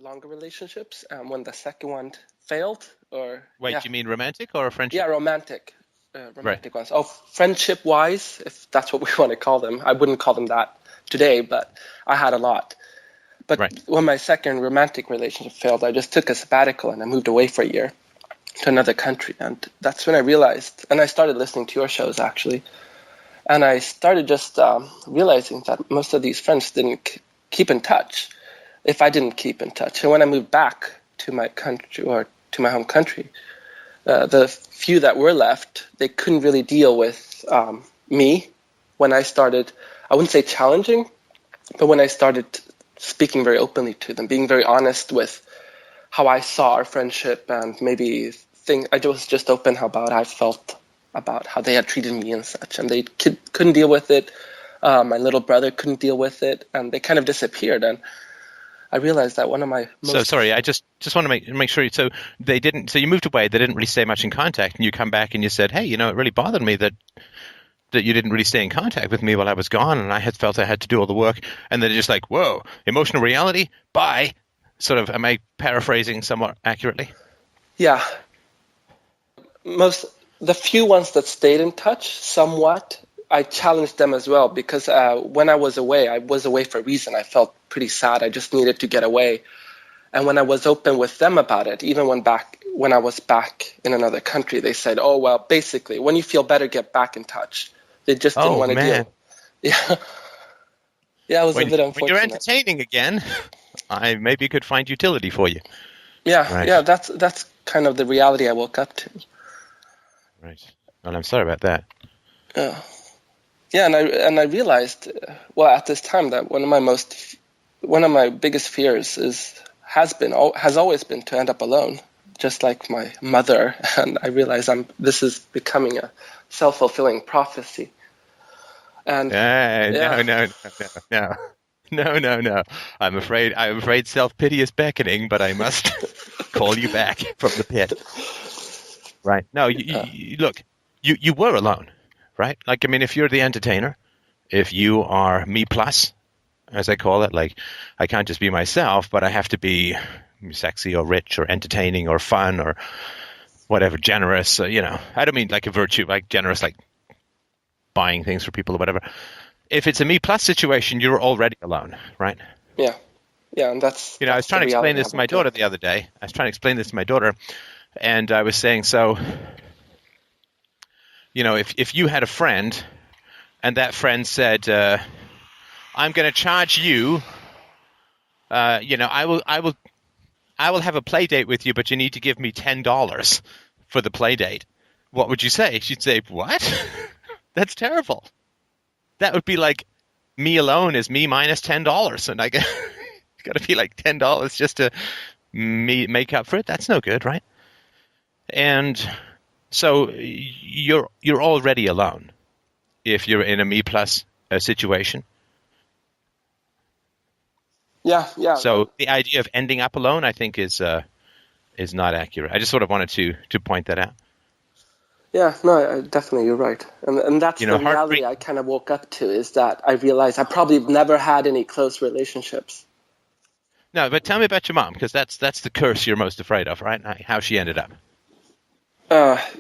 longer relationships, and when the second one failed, or Wait, yeah, you mean romantic or a yeah, friendship? Right, romantic ones. Oh, friendship wise, if that's what we want to call them. I wouldn't call them that today, but I had a lot. But right. when my second romantic relationship failed, I just took a sabbatical and I moved away for a year to another country. And that's when I realized, and I started listening to your shows actually, and I started just realizing that most of these friends didn't keep in touch if I didn't keep in touch. And when I moved back to my country, or to my home country, the few that were left, they couldn't really deal with me when I started, I wouldn't say challenging, but when I started speaking very openly to them, being very honest with how I saw our friendship, and maybe I was just open about how I felt about how they had treated me and such, and they couldn't deal with it. My little brother couldn't deal with it, and they kind of disappeared. And I realized that one of my So most sorry, I just want to make sure. So they didn't. So you moved away. They didn't really stay much in contact, and you come back and you said, "Hey, it really bothered me that you didn't really stay in contact with me while I was gone, and I had felt I had to do all the work." And they're just like, "Whoa, emotional reality, bye." Sort of. Am I paraphrasing somewhat accurately? yeah, most the few ones that stayed in touch somewhat, I challenged them as well, because when I was away for a reason. I felt pretty sad. I just needed to get away. And when I was open with them about it, even when I was back in another country, they said, "Oh well, basically, when you feel better, get back in touch." They just didn't Oh want to man, deal. Yeah, yeah, it was a when bit you're unfortunate. entertaining again, I maybe could find utility for you. Yeah, Right, yeah, that's kind of the reality I woke up to. right. Well, I'm sorry about that. Yeah, yeah, and I realized, well, at this time, that one of my biggest fears has always been to end up alone, just like my mother. And I realize this is becoming a self-fulfilling prophecy. And yeah, No, no, no, no, no. No, no, no. I'm afraid self-pity is beckoning, but I must call you back from the pit. Right. No, look, you were alone, right? Like, I mean, if you're the entertainer, if you are me plus, as I call it, like, I can't just be myself, but I have to be sexy or rich or entertaining or fun or whatever, generous. I don't mean like a virtue, like generous, like buying things for people or whatever. If it's a me plus situation, you're already alone, right? yeah, yeah, and that's I was that's the trying to explain reality I this to my woke up. daughter the other day. And I was saying, so, if you had a friend and that friend said, I'm going to charge you, I will have a play date with you, but you need to give me $10 for the play date. What would you say? She'd say, what? That's terrible. That would be like me alone is me minus $10. And I got to be like $10 just to make up for it. That's no good, right? And so you're already alone if you're in a me plus situation. Yeah, yeah, So the idea of ending up alone, I think, is not accurate. I just sort of wanted to point that out. yeah. No, definitely, you're right, and that's the reality Heartbreak. I kind of woke up to, is that I realized I probably never had any close relationships. No, but tell me about your mom, because that's the curse you're most afraid of, right? How she ended up.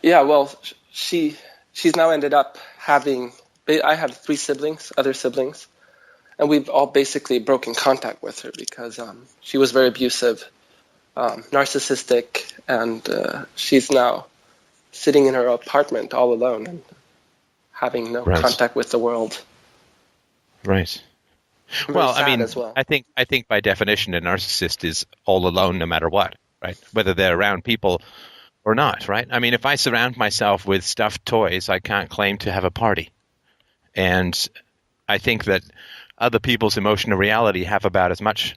Yeah, well, she's now ended up having. I had three siblings, other siblings, and we've all basically broken contact with her because she was very abusive, narcissistic, and she's now sitting in her apartment all alone and having no Right. contact with the world. Right. I'm very Well, I sad mean, as well. I think by definition, a narcissist is all alone no matter what, right? Whether they're around people or not, right? I mean, if I surround myself with stuffed toys, I can't claim to have a party. And I think that other people's emotional reality have about as much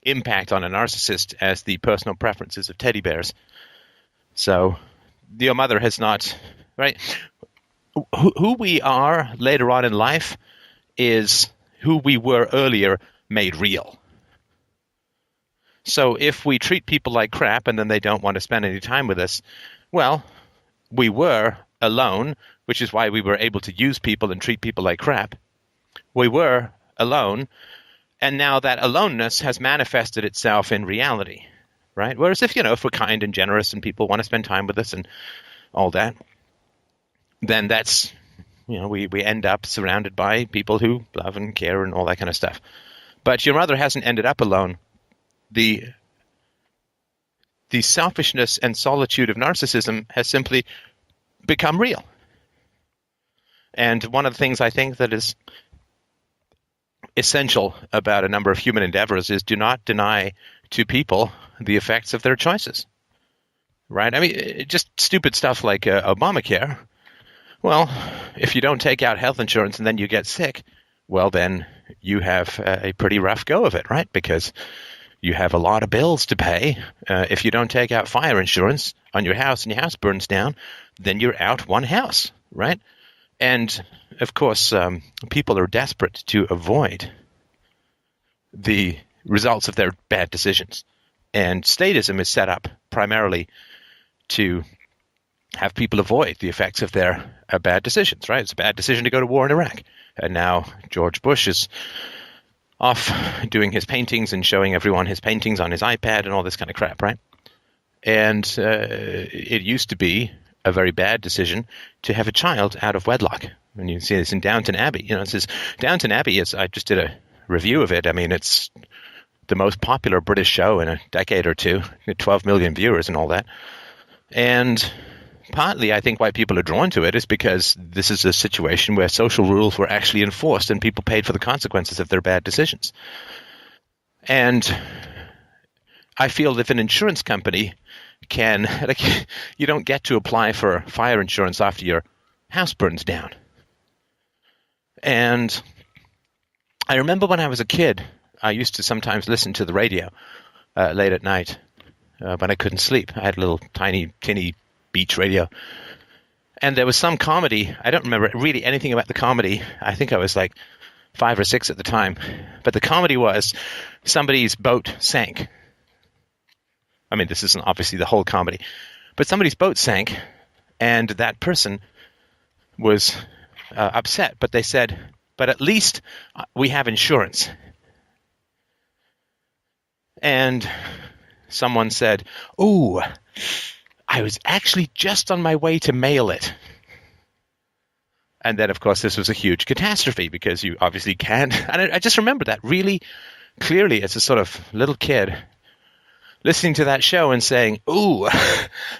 impact on a narcissist as the personal preferences of teddy bears. So your mother has not, right? Who we are later on in life is who we were earlier made real. So if we treat people like crap and then they don't want to spend any time with us, well, we were alone, which is why we were able to use people and treat people like crap. We were alone, And now that aloneness has manifested itself in reality, right? Whereas if we're kind and generous and people want to spend time with us and all that, then that's, we end up surrounded by people who love and care and all that kind of stuff. But your mother hasn't ended up alone. The selfishness and solitude of narcissism has simply become real. And one of the things I think that is essential about a number of human endeavors is do not deny to people the effects of their choices. Right? I mean, just stupid stuff like Obamacare. Well, if you don't take out health insurance and then you get sick, well, then you have a pretty rough go of it, right? Because you have a lot of bills to pay. If you don't take out fire insurance on your house and your house burns down, then you're out one house, right? And, of course, people are desperate to avoid the results of their bad decisions. And statism is set up primarily to have people avoid the effects of their bad decisions, right? It's a bad decision to go to war in Iraq. And now George Bush is off doing his paintings and showing everyone his paintings on his iPad and all this kind of crap, right? And it used to be a very bad decision to have a child out of wedlock. And you see this in Downton Abbey. It says Downton Abbey is, I just did a review of it. I mean, it's the most popular British show in a decade or two, 12 million viewers and all that. And partly, I think, why people are drawn to it is because this is a situation where social rules were actually enforced and people paid for the consequences of their bad decisions. And I feel if an insurance company can, you don't get to apply for fire insurance after your house burns down. And I remember when I was a kid, I used to sometimes listen to the radio late at night when I couldn't sleep. I had a little tiny, tinny beach radio. And there was some comedy. I don't remember really anything about the comedy. I think I was like 5 or 6 at the time. But the comedy was somebody's boat sank. I mean, this isn't obviously the whole comedy. But somebody's boat sank, and that person was upset. But they said, but at least we have insurance. And someone said, "Oh, I was actually just on my way to mail it." And then, of course, this was a huge catastrophe because you obviously can't. And I just remember that really clearly as a sort of little kid listening to that show and saying, "Ooh,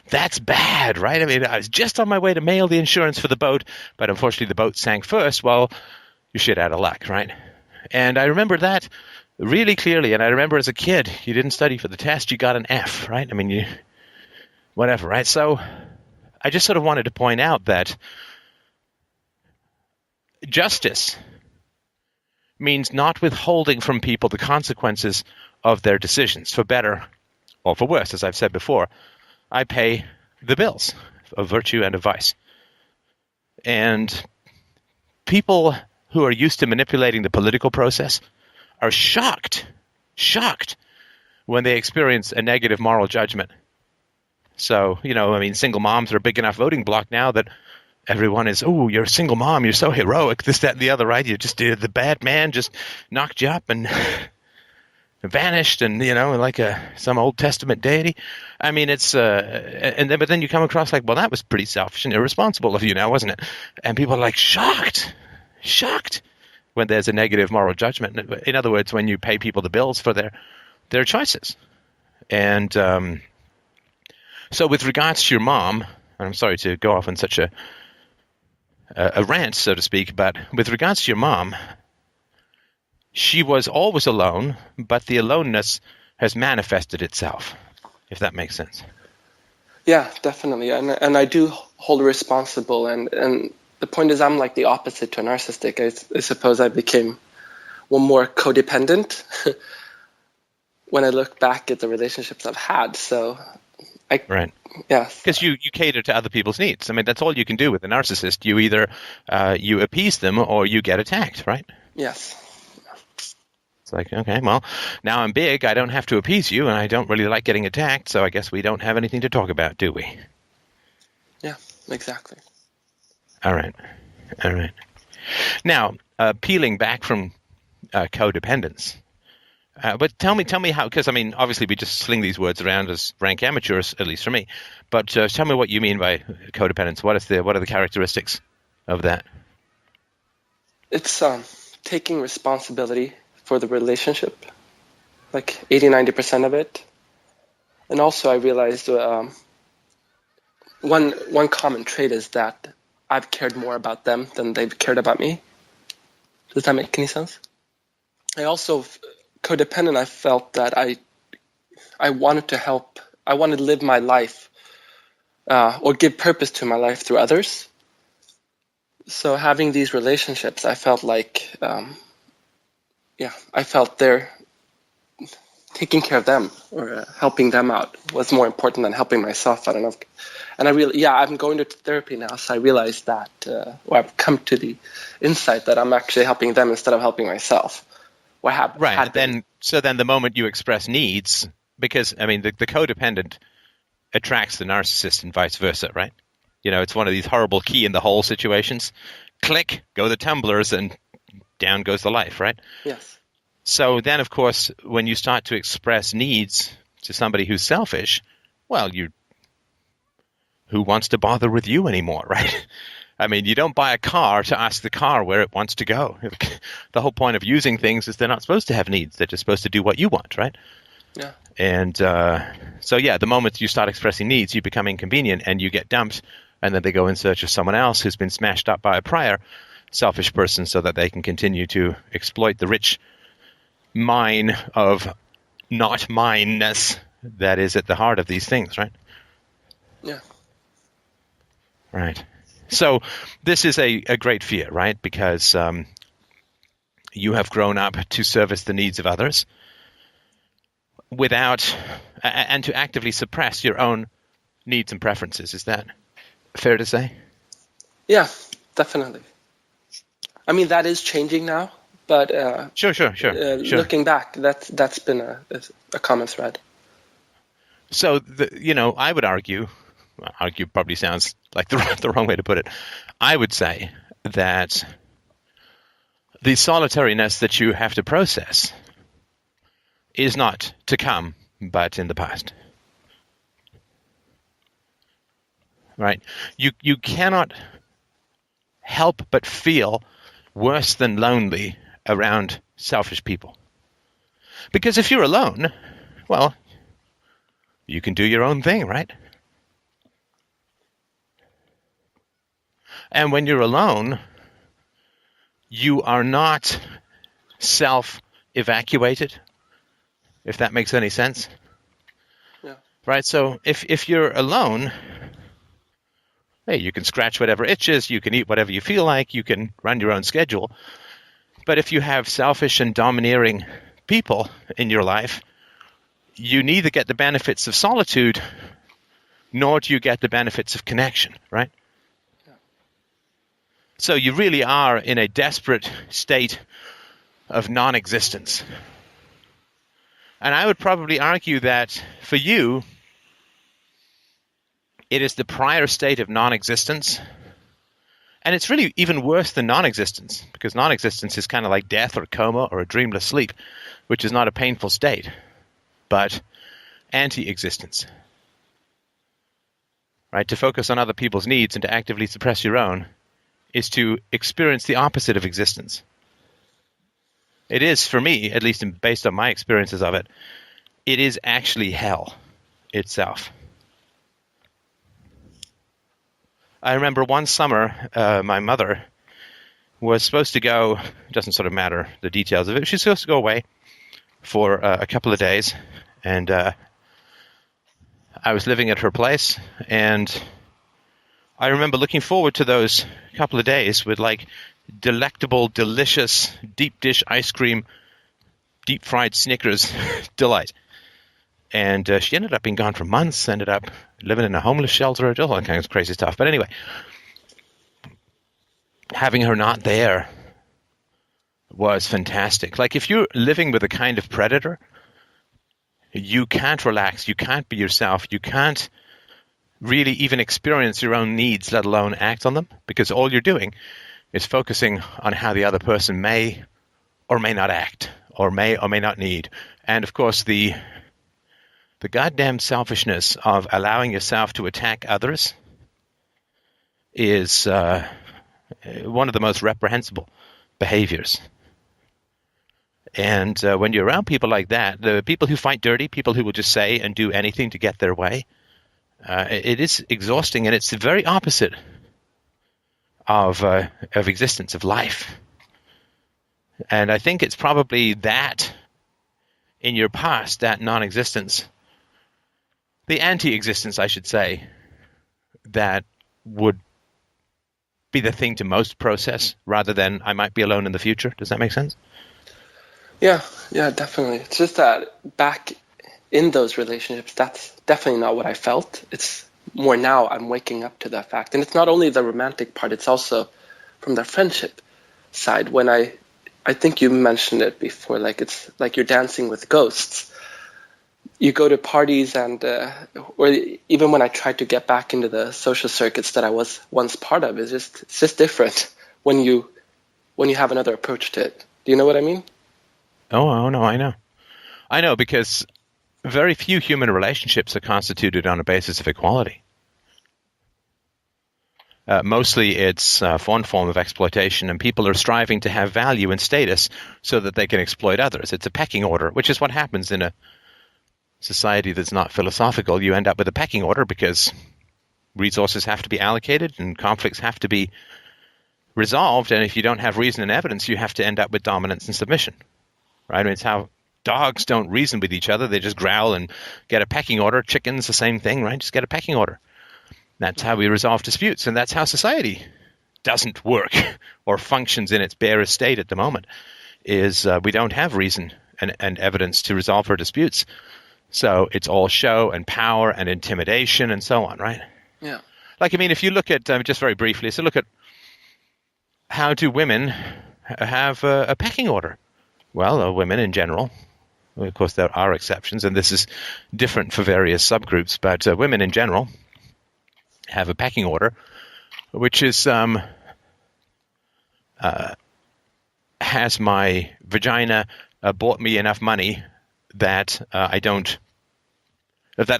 that's bad," right? I mean, I was just on my way to mail the insurance for the boat, but unfortunately the boat sank first. Well, you're shit out of luck, right? And I remember that really clearly. And I remember as a kid, you didn't study for the test, you got an F, right? I mean, whatever, right? So I just sort of wanted to point out that justice means not withholding from people the consequences of their decisions, for better or for worse, as I've said before. I pay the bills of virtue and of vice. And people who are used to manipulating the political process are shocked when they experience a negative moral judgment. So, I mean, single moms are a big enough voting bloc now that everyone is, "Oh, you're a single mom, you're so heroic, this, that, and the other," right? You just did, the bad man just knocked you up and vanished and, like some Old Testament deity. I mean, it's, but then you come across like, well, that was pretty selfish and irresponsible of you now, wasn't it? And people are like shocked when there's a negative moral judgment. In other words, when you pay people the bills for their choices. And so with regards to your mom, and I'm sorry to go off on such a rant, so to speak, but with regards to your mom, she was always alone, but the aloneness has manifested itself, if that makes sense. Yeah, definitely. And I do hold her responsible. And the point is, I'm like the opposite to a narcissistic. I suppose I became one more codependent when I look back at the relationships I've had. So right. Yeah. Because you cater to other people's needs. I mean, that's all you can do with a narcissist. You either you appease them or you get attacked, right? Yes. It's like, okay, well, now I'm big. I don't have to appease you, and I don't really like getting attacked, so I guess we don't have anything to talk about, do we? Yeah, exactly. All right. Now, peeling back from codependence, But tell me how, because I mean, obviously we just sling these words around as rank amateurs, at least for me. But tell me what you mean by codependence. What are the characteristics of that? It's taking responsibility for the relationship, like 80-90% of it. And also I realized one common trait is that I've cared more about them than they've cared about me. Does that make any sense? I also, codependent, I felt that I wanted to help. I wanted to live my life or give purpose to my life through others. So having these relationships, I felt like, I felt they're taking care of them or helping them out was more important than helping myself. I don't know. And I'm going to therapy now, so I realized that, or I've come to the insight that I'm actually helping them instead of helping myself. What happened? Right. Then the moment you express needs, because I mean, the codependent attracts the narcissist and vice versa, right? You know, it's one of these horrible key in the hole situations. Click, go the tumblers, and down goes the life, right? Yes. So then, of course, when you start to express needs to somebody who's selfish, well, who wants to bother with you anymore, right? I mean, you don't buy a car to ask the car where it wants to go. The whole point of using things is they're not supposed to have needs. They're just supposed to do what you want, right? Yeah. And the moment you start expressing needs, you become inconvenient and you get dumped, and then they go in search of someone else who's been smashed up by a prior selfish person so that they can continue to exploit the rich mine of not mineness that is at the heart of these things, right? Yeah. Right. So this is a great fear, right? Because you have grown up to service the needs of others and to actively suppress your own needs and preferences. Is that fair to say? Yeah, definitely. I mean, that is changing now, but Sure. looking back, that's been a common thread. So, I would argue probably sounds like the wrong way to put it. I would say that the solitariness that you have to process is not to come, but in the past. Right? You cannot help but feel worse than lonely around selfish people. Because if you're alone, well, you can do your own thing, right? And when you're alone, you are not self-evacuated, if that makes any sense. Yeah. Right? So if you're alone, hey, you can scratch whatever itches, you can eat whatever you feel like, you can run your own schedule. But if you have selfish and domineering people in your life, you neither get the benefits of solitude, nor do you get the benefits of connection, right? Yeah. So you really are in a desperate state of non-existence. And I would probably argue that for you, it is the prior state of non-existence. And it's really even worse than non-existence, because non-existence is kind of like death or coma or a dreamless sleep, which is not a painful state, but anti-existence. Right? To focus on other people's needs and to actively suppress your own is to experience the opposite of existence. It is, for me, at least based on my experiences of it, it is actually hell itself. I remember one summer, my mother was supposed to go, it doesn't sort of matter the details of it, she's supposed to go away for a couple of days, and I was living at her place, and I remember looking forward to those couple of days with like delectable, delicious, deep dish ice cream, deep fried Snickers delight. And she ended up being gone for months, ended up living in a homeless shelter, all that kind of crazy stuff. But anyway, having her not there was fantastic. Like if you're living with a kind of predator, you can't relax, you can't be yourself, you can't really even experience your own needs, let alone act on them, because all you're doing is focusing on how the other person may or may not act, or may not need. And of course, the goddamn selfishness of allowing yourself to attack others is one of the most reprehensible behaviors. And when you're around people like that, the people who fight dirty, people who will just say and do anything to get their way, it is exhausting, and it's the very opposite of existence, of life. And I think it's probably that in your past, that non-existence, the anti-existence, I should say, that would be the thing to most process rather than I might be alone in the future. Does that make sense? Yeah, definitely. It's just that back in those relationships, that's definitely not what I felt. It's more now I'm waking up to that fact. And it's not only the romantic part, it's also from the friendship side. When I think you mentioned it before, like it's like you're dancing with ghosts. You go to parties and, or even when I tried to get back into the social circuits that I was once part of, it's just different when you have another approach to it. Do you know what I mean? Oh no, I know, because very few human relationships are constituted on a basis of equality. Mostly it's one form of exploitation, and people are striving to have value and status so that they can exploit others. It's a pecking order, which is what happens in a society that's not philosophical. You end up with a pecking order because resources have to be allocated and conflicts have to be resolved, and if you don't have reason and evidence, you have to end up with dominance and submission. Right? I mean, it's how dogs don't reason with each other. They just growl and get a pecking order. Chickens, the same thing, right? Just get a pecking order. That's how we resolve disputes, and that's how society doesn't work or functions in its barest state at the moment, is we don't have reason and evidence to resolve our disputes. So it's all show and power and intimidation and so on, right? Yeah. Like, I mean, if you look at, just very briefly, so look at how do women have a pecking order? Well, women in general, of course there are exceptions, and this is different for various subgroups, but women in general have a pecking order, which is has my vagina bought me enough money that that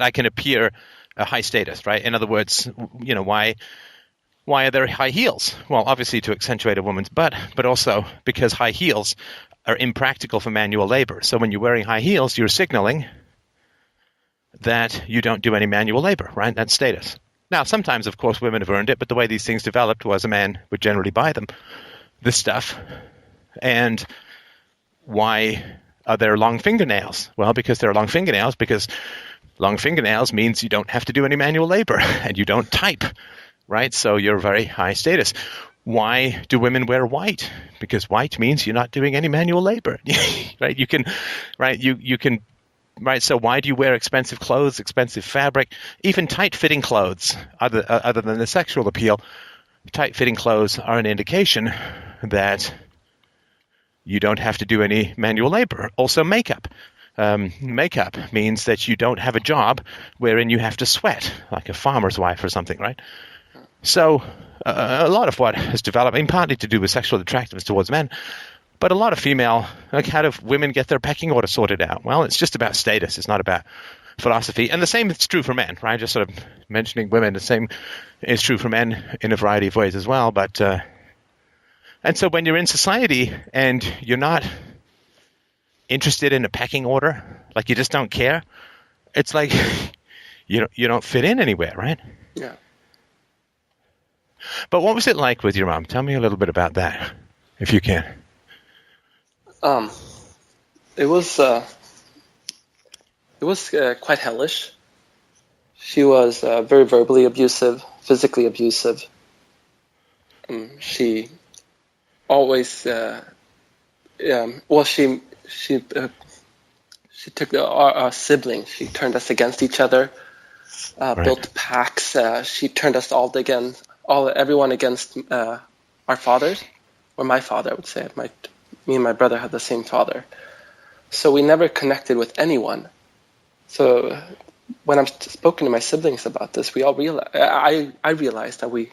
I can appear a high status, right? In other words, why are there high heels? Well, obviously to accentuate a woman's butt, but also because high heels are impractical for manual labor. So when you're wearing high heels, you're signaling that you don't do any manual labor, right? That's status. Now, sometimes, of course, women have earned it, but the way these things developed was a man would generally buy them, this stuff. And why are there long fingernails? Well, because there are long fingernails, because long fingernails means you don't have to do any manual labor, and you don't type, right? So you're very high status. Why do women wear white? Because white means you're not doing any manual labor, right? You can, right? So why do you wear expensive clothes, expensive fabric, even tight-fitting clothes? Other than the sexual appeal, tight-fitting clothes are an indication that you don't have to do any manual labor. Also, makeup. Makeup means that you don't have a job wherein you have to sweat, like a farmer's wife or something, right? So a lot of what has developed, partly to do with sexual attractiveness towards men, but a lot of female, like how do women get their pecking order sorted out? Well, it's just about status. It's not about philosophy. And the same is true for men, right? Just sort of mentioning women, the same is true for men in a variety of ways as well. But and so when you're in society and you're not interested in a pecking order, like you just don't care, it's like you don't fit in anywhere, right? Yeah. But what was it like with your mom? Tell me a little bit about that, if you can. It was quite hellish. She was very verbally abusive, physically abusive. She always, she took our siblings. She turned us against each other. Right. Built packs. She turned us everyone against our fathers, or my father, I would say. Me and my brother had the same father, so we never connected with anyone. So when I'm spoken to my siblings about this, we all I realized that we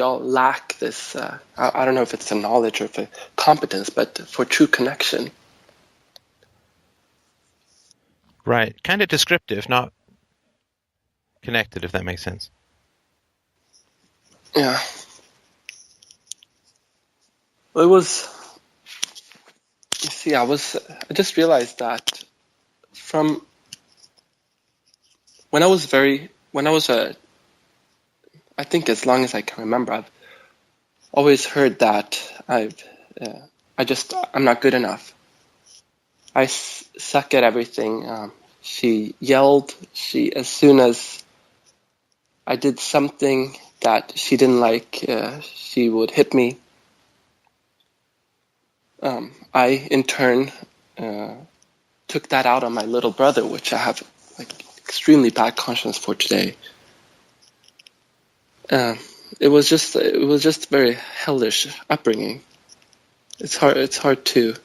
all lack this. I don't know if it's a knowledge or if a competence, but for true connection. Right. Kind of descriptive, not connected, if that makes sense. Yeah. It was, you see, I just realized that from when I was I think as long as I can remember, I've always heard that I'm not good enough. I suck at everything. She yelled. As soon as I did something that she didn't like, she would hit me. I, in turn, took that out on my little brother, which I have like extremely bad conscience for today. It was just very hellish upbringing. It's hard to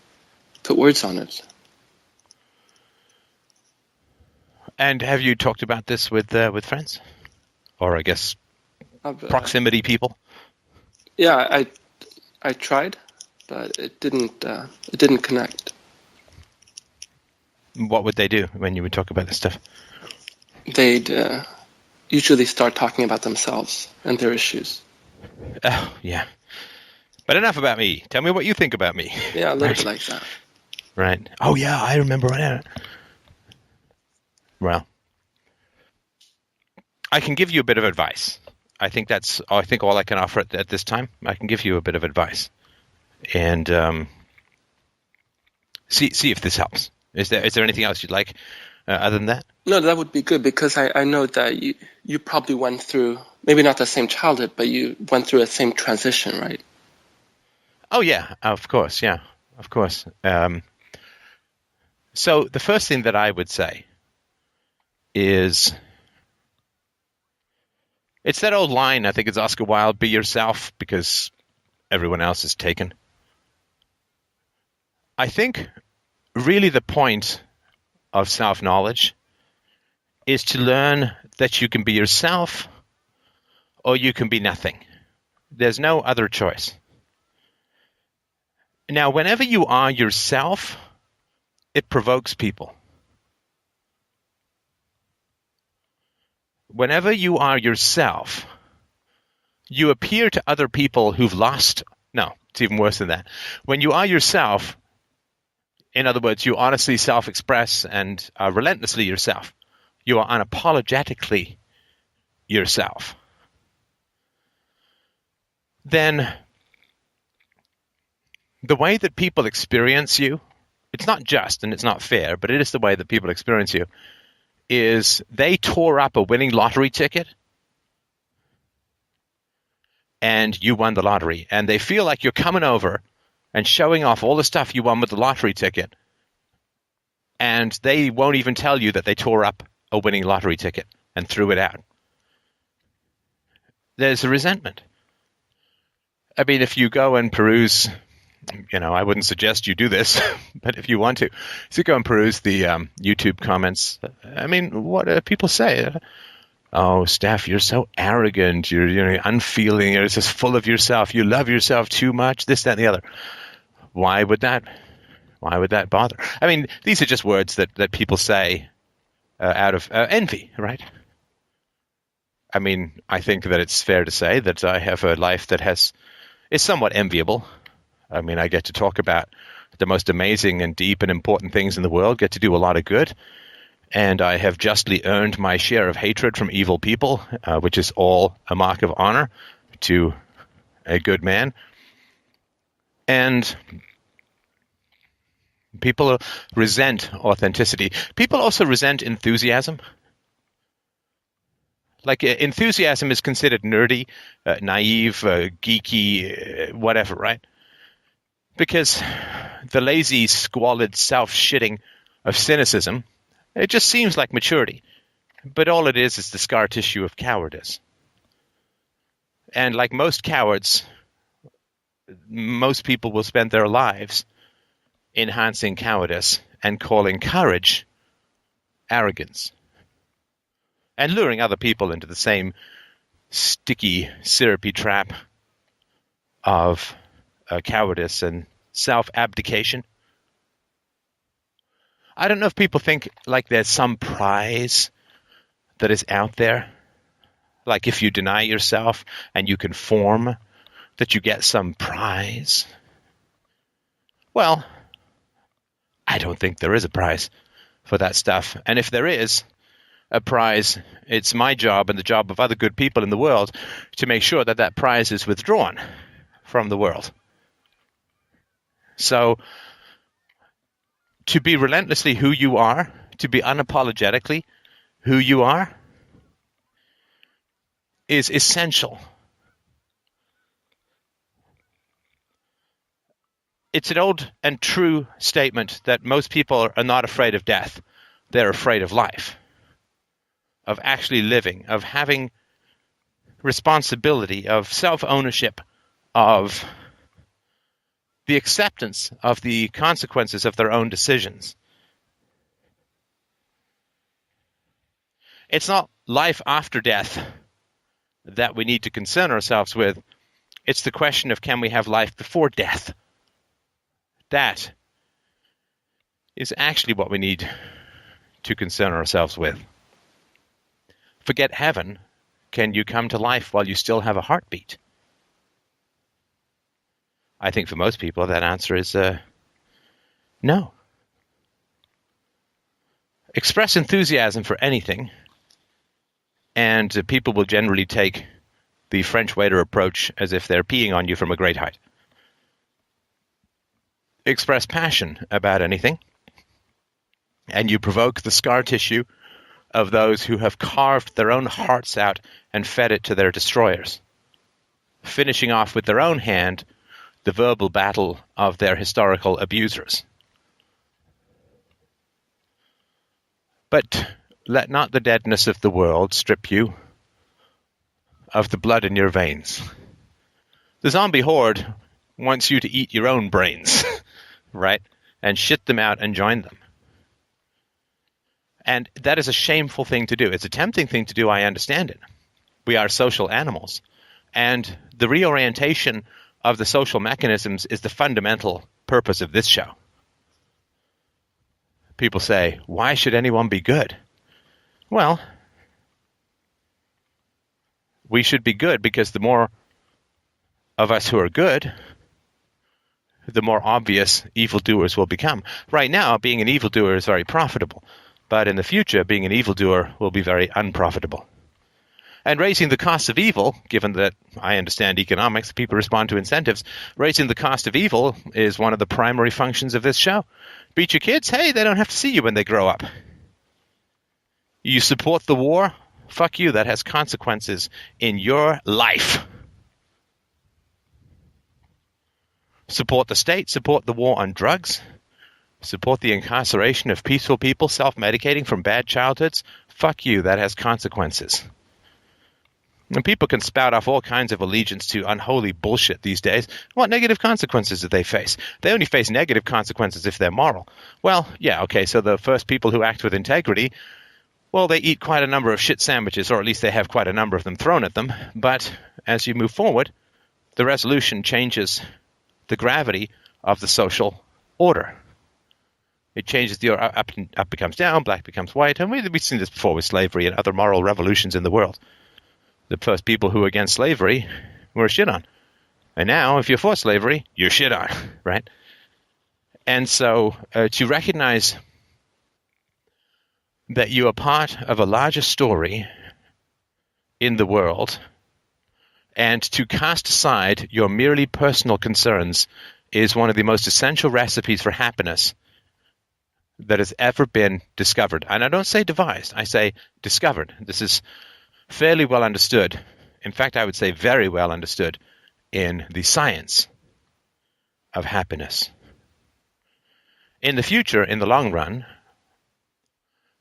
put words on it. And have you talked about this with friends, or I guess proximity people? Yeah, I tried, but it didn't connect. What would they do when you would talk about this stuff? They'd usually start talking about themselves and their issues. Oh, yeah. But enough about me. Tell me what you think about me. Yeah, a little bit like that. Right. Oh, yeah, I remember that. Well, I can give you a bit of advice. I think all I can offer at this time. I can give you a bit of advice, and see if this helps. Is there anything else you'd like other than that? No, that would be good, because I know that you probably went through, maybe not the same childhood, but you went through a same transition, right? Oh, yeah, of course, yeah, of course. So the first thing that I would say is, it's that old line, I think it's Oscar Wilde, be yourself because everyone else is taken. I think really the point of self-knowledge is to learn that you can be yourself or you can be nothing. There's no other choice. Now, whenever you are yourself, it provokes people. Whenever you are yourself, you appear to other people who've lost. No, it's even worse than that. When you are yourself, in other words, you honestly self-express and are relentlessly yourself. You are unapologetically yourself. Then the way that people experience you, it's not just and it's not fair, but it is the way that people experience you, is they tore up a winning lottery ticket and you won the lottery. And they feel like you're coming over and showing off all the stuff you won with the lottery ticket. And they won't even tell you that they tore up a winning lottery ticket and threw it out. There's a resentment. I mean, if you go and peruse, I wouldn't suggest you do this, but if you want to, if you go and peruse the YouTube comments, I mean, what do people say? Oh, Steph, you're so arrogant. You're unfeeling. You're just full of yourself. You love yourself too much. This, that, and the other. Why would that bother? I mean, these are just words that people say out of envy, right? I mean, I think that it's fair to say that I have a life that is somewhat enviable. I mean, I get to talk about the most amazing and deep and important things in the world, get to do a lot of good, and I have justly earned my share of hatred from evil people, which is all a mark of honor to a good man. And people resent authenticity. People also resent enthusiasm. Like, enthusiasm is considered nerdy, naive, geeky, whatever, right? Because the lazy, squalid self-shitting of cynicism, it just seems like maturity. But all it is the scar tissue of cowardice. And like most cowards, most people will spend their lives enhancing cowardice and calling courage arrogance. And luring other people into the same sticky, syrupy trap of cowardice and self-abdication. I don't know if people think like there's some prize that is out there. Like if you deny yourself and you conform, that you get some prize. Well, I don't think there is a prize for that stuff. And if there is a prize, it's my job and the job of other good people in the world to make sure that that prize is withdrawn from the world. So to be relentlessly who you are, to be unapologetically who you are, is essential. It's an old and true statement that most people are not afraid of death. They're afraid of life, of actually living, of having responsibility, of self-ownership, of the acceptance of the consequences of their own decisions. It's not life after death that we need to concern ourselves with. It's the question of, can we have life before death? That is actually what we need to concern ourselves with. Forget heaven. Can you come to life while you still have a heartbeat? I think for most people that answer is no. Express enthusiasm for anything, and people will generally take the French waiter approach as if they're peeing on you from a great height. Express passion about anything, and you provoke the scar tissue of those who have carved their own hearts out and fed it to their destroyers, finishing off with their own hand the verbal battle of their historical abusers. But let not the deadness of the world strip you of the blood in your veins. The zombie horde wants you to eat your own brains, right? And shit them out and join them. And that is a shameful thing to do. It's a tempting thing to do, I understand it. We are social animals. And the reorientation of the social mechanisms is the fundamental purpose of this show. People say, why should anyone be good? Well, we should be good because the more of us who are good, the more obvious evildoers will become. Right now, being an evildoer is very profitable. But in the future, being an evildoer will be very unprofitable. And raising the cost of evil, given that I understand economics, people respond to incentives, raising the cost of evil is one of the primary functions of this show. Beat your kids? Hey, they don't have to see you when they grow up. You support the war? Fuck you, that has consequences in your life. Support the state, support the war on drugs, support the incarceration of peaceful people self-medicating from bad childhoods. Fuck you, that has consequences. And people can spout off all kinds of allegiance to unholy bullshit these days. What negative consequences do they face? They only face negative consequences if they're moral. Well, yeah, okay, so the first people who act with integrity, well, they eat quite a number of shit sandwiches, or at least they have quite a number of them thrown at them. But as you move forward, the resolution changes the gravity of the social order. It changes the order. Up becomes down, black becomes white. And we've seen this before with slavery and other moral revolutions in the world. The first people who were against slavery were shit on. And now, if you're for slavery, you're shit on, right? And so to recognize that you are part of a larger story in the world and to cast aside your merely personal concerns is one of the most essential recipes for happiness that has ever been discovered. And I don't say devised, I say discovered. This is fairly well understood. In fact, I would say very well understood in the science of happiness. In the future, in the long run,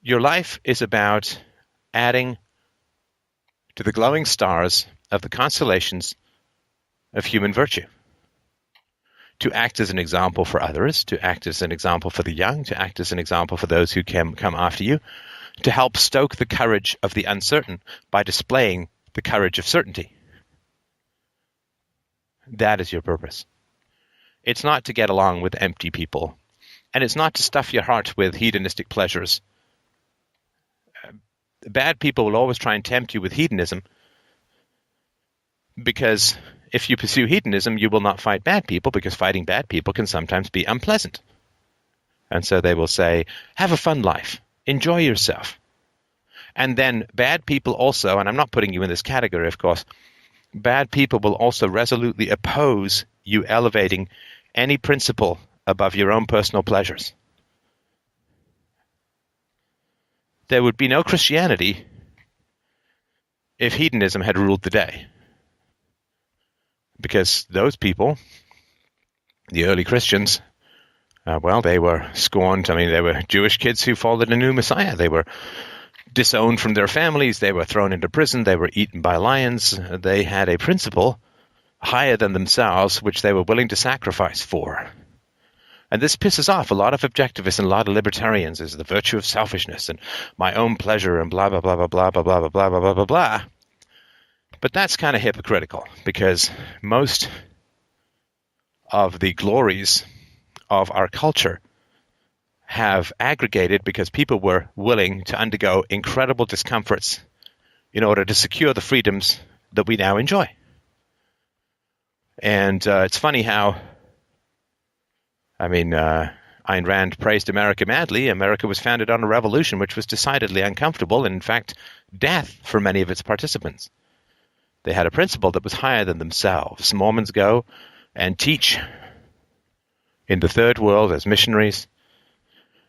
your life is about adding to the glowing stars of the constellations of human virtue. To act as an example for others, to act as an example for the young, to act as an example for those who can come after you, to help stoke the courage of the uncertain by displaying the courage of certainty. That is your purpose. It's not to get along with empty people. And it's not to stuff your heart with hedonistic pleasures. Bad people will always try and tempt you with hedonism, because if you pursue hedonism, you will not fight bad people, because fighting bad people can sometimes be unpleasant. And so they will say, have a fun life, enjoy yourself. And then bad people also, and I'm not putting you in this category, of course, bad people will also resolutely oppose you elevating any principle above your own personal pleasures. There would be no Christianity if hedonism had ruled the day. Because those people, the early Christians, they were scorned. I mean, they were Jewish kids who followed a new Messiah. They were disowned from their families. They were thrown into prison. They were eaten by lions. They had a principle higher than themselves, which they were willing to sacrifice for. And this pisses off a lot of objectivists and a lot of libertarians, is the virtue of selfishness and my own pleasure and blah, blah, blah, blah, blah, blah, blah, blah, blah, blah, blah, blah, blah. But that's kind of hypocritical, because most of the glories of our culture have aggregated because people were willing to undergo incredible discomforts in order to secure the freedoms that we now enjoy. And it's funny how, Ayn Rand praised America madly. America was founded on a revolution which was decidedly uncomfortable and, in fact, death for many of its participants. They had a principle that was higher than themselves. Mormons go and teach in the third world as missionaries.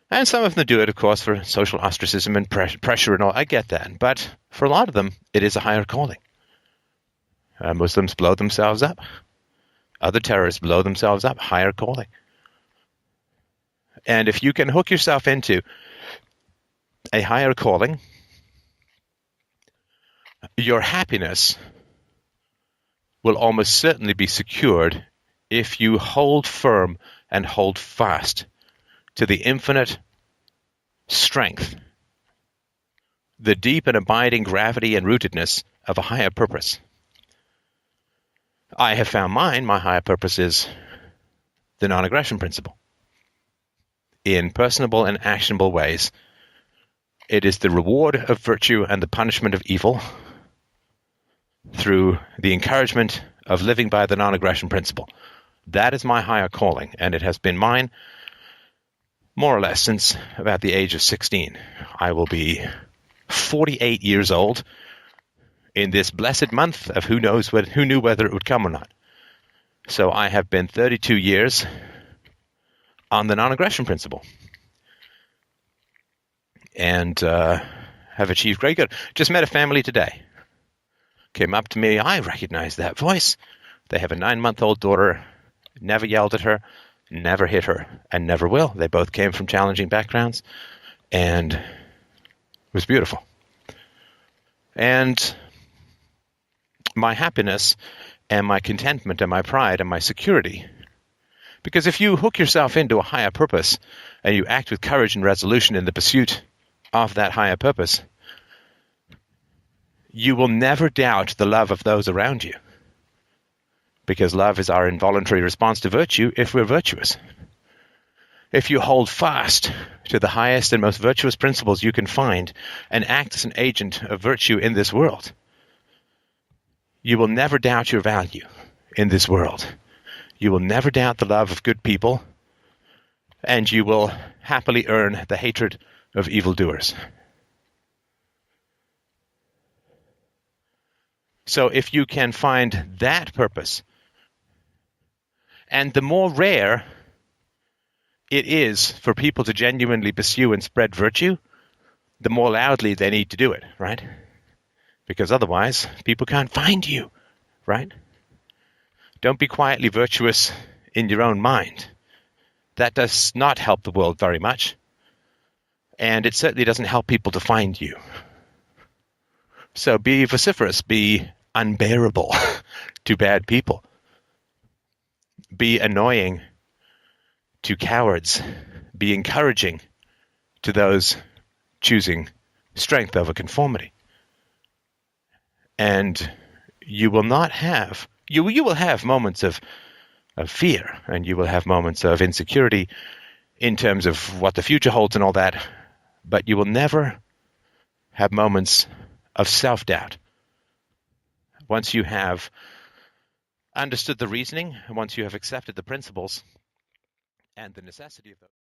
And some of them do it, of course, for social ostracism and pressure and all. I get that. But for a lot of them, it is a higher calling. Muslims blow themselves up. Other terrorists blow themselves up. Higher calling. And if you can hook yourself into a higher calling, your happiness will almost certainly be secured if you hold firm and hold fast to the infinite strength, the deep and abiding gravity and rootedness of a higher purpose. I have found my higher purpose is the non-aggression principle. In personable and actionable ways, it is the reward of virtue and the punishment of evil through the encouragement of living by the non-aggression principle. That is my higher calling, and it has been mine more or less since about the age of 16. I will be 48 years old in this blessed month of who knew whether it would come or not. So I have been 32 years on the non-aggression principle, and have achieved great good. Just met a family today. Came up to me. I recognize that voice. They have a 9-month-old daughter. Never yelled at her, never hit her, and never will. They both came from challenging backgrounds, and it was beautiful. And my happiness and my contentment and my pride and my security, because if you hook yourself into a higher purpose and you act with courage and resolution in the pursuit of that higher purpose, you will never doubt the love of those around you, because love is our involuntary response to virtue if we're virtuous. If you hold fast to the highest and most virtuous principles you can find and act as an agent of virtue in this world, you will never doubt your value in this world. You will never doubt the love of good people, and you will happily earn the hatred of evildoers. So if you can find that purpose, and the more rare it is for people to genuinely pursue and spread virtue, the more loudly they need to do it, right? Because otherwise, people can't find you, right? Don't be quietly virtuous in your own mind. That does not help the world very much, and it certainly doesn't help people to find you. So be vociferous, be unbearable to bad people. Be annoying to cowards. Be encouraging to those choosing strength over conformity. And you will not have, you will have moments of fear, and you will have moments of insecurity in terms of what the future holds and all that, but you will never have moments of self-doubt. Once you have understood the reasoning, and once you have accepted the principles and the necessity of those.